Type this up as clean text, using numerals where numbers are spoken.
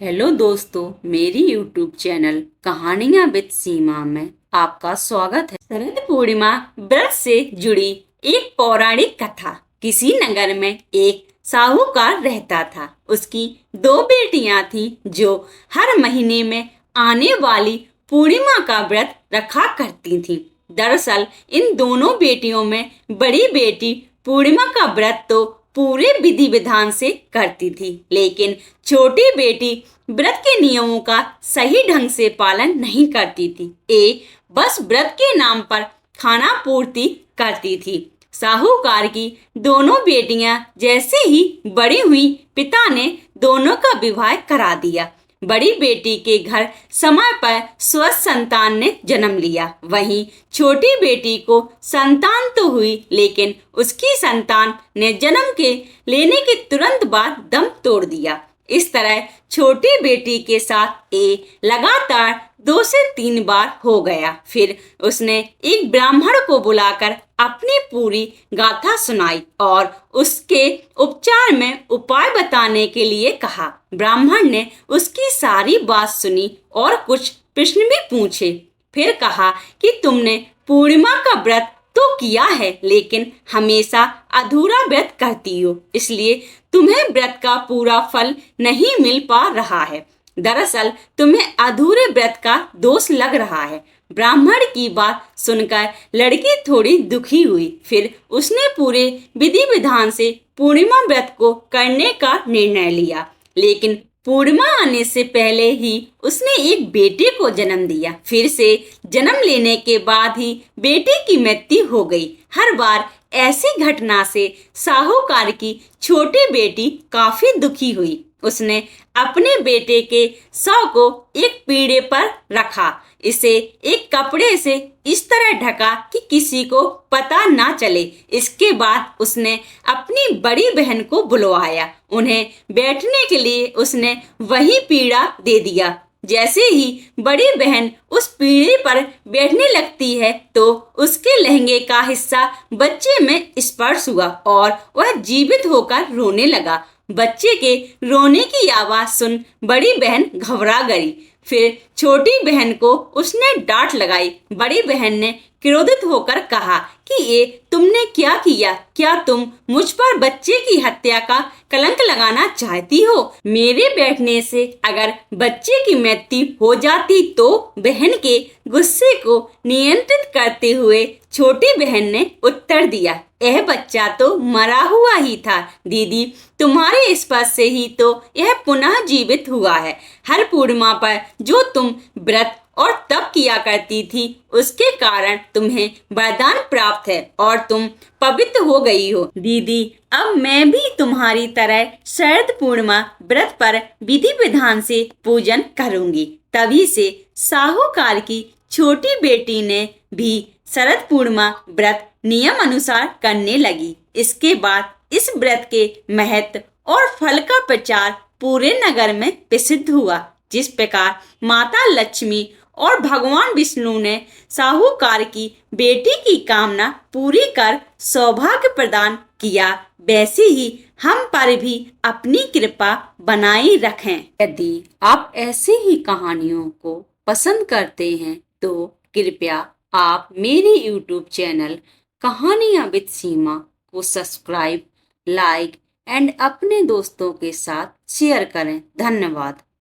Hello दोस्तों, मेरी YouTube channel कहानियां विद सीमा में आपका स्वागत है। शरद पूर्णिमा व्रत से जुड़ी एक पौराणिक कथा। किसी नगर में एक साहूकार रहता था। उसकी दो बेटियां थीं जो हर महीने में आने वाली पूर्णिमा का व्रत रखा करती थीं। दरअसल इन दोनों बेटियों में बड़ी बेटी पूर्णिमा का व्रत तो पूरे विधि विधान से करती थी, लेकिन छोटी बेटी व्रत के नियमों का सही ढंग से पालन नहीं करती थी। बस व्रत के नाम पर खाना पूर्ति करती थी। साहूकार की दोनों बेटियां जैसे ही बड़ी हुई, पिता ने दोनों का विवाह करा दिया। बड़ी बेटी के घर समय पर स्वस्थ संतान ने जन्म लिया। वहीं छोटी बेटी को संतान तो हुई, लेकिन उसकी संतान ने जन्म के लेने के तुरंत बाद दम तोड़ दिया। इस तरह छोटी बेटी के साथ लगातार 2 से 3 बार हो गया। फिर उसने एक ब्राह्मण को बुलाकर अपनी पूरी गाथा सुनाई और उसके उपचार में उपाय बताने के लिए कहा। ब्राह्मण ने उसकी सारी बात सुनी और कुछ प्रश्न भी पूछे। फिर कहा कि तुमने पूर्णिमा का व्रत तो किया है, लेकिन हमेशा अधूरा व्रत करती हो, इसलिए तुम्हें व्रत का पूरा फल नहीं मिल पा रहा है। दरअसल तुम्हें अधूरे व्रत का दोष लग रहा है। ब्राह्मण की बात सुनकर लड़की थोड़ी दुखी हुई। फिर उसने पूरे विधि विधान से पूर्णिमा व्रत को करने का निर्णय लिया, लेकिन पूर्णिमा आने से पहले ही उसने एक बेटे को जन्म दिया। फिर से जन्म लेने के बाद ही बेटे की मृत्यु हो गई। हर बार ऐसी घटना से साहूकार की छोटी बेटी काफी दुखी हुई। उसने अपने बेटे के शव को एक पीढ़े पर रखा, इसे एक कपड़े से इस तरह ढका कि किसी को पता ना चले। इसके बाद उसने अपनी बड़ी बहन को बुलवाया। उन्हें बैठने के लिए उसने वही पीढ़ा दे दिया। जैसे ही बड़ी बहन उस पीढ़े पर बैठने लगती है तो उसके लहंगे का हिस्सा बच्चे में स्पर्श हुआ और वह जीवित होकर रोने लगा। बच्चे के रोने की आवाज सुन बड़ी बहन घबरा गई। फिर छोटी बहन को उसने डांट लगाई। बड़ी बहन ने क्रोधित होकर कहा कि ये तुमने क्या किया? क्या तुम मुझ पर बच्चे की हत्या का कलंक लगाना चाहती हो? मेरे बैठने से अगर बच्चे की मृत्यु हो जाती तो? बहन के गुस्से को नियंत्रित करते हुए छोटी बहन ने उत्तर दिया, यह बच्चा तो मरा हुआ ही था दीदी, तुम्हारे स्पर्श से ही तो यह पुनः जीवित हुआ है। हर पूर्णिमा पर जो तुम व्रत और तप किया करती थी, उसके कारण तुम्हें वरदान प्राप्त है और तुम पवित्र हो गई हो। दीदी, अब मैं भी तुम्हारी तरह शरद पूर्णिमा व्रत पर विधि विधान से पूजन करूंगी। तभी से साहूकार की छोटी बेटी ने भी शरद पूर्णिमा व्रत नियम अनुसार करने लगी। इसके बाद इस व्रत के महत्व और फल का प्रचार पूरे नगर में प्रसिद्ध हुआ। जिस प्रकार माता लक्ष्मी और भगवान विष्णु ने साहूकार की बेटी की कामना पूरी कर सौभाग्य प्रदान किया, वैसे ही हम पर भी अपनी कृपा बनाए रखें। यदि आप ऐसे ही कहानियों को पसंद करते हैं तो कृपया आप मेरे YouTube चैनल कहानियां विद सीमा को सब्सक्राइब, लाइक एंड अपने दोस्तों के साथ शेयर करें। धन्यवाद।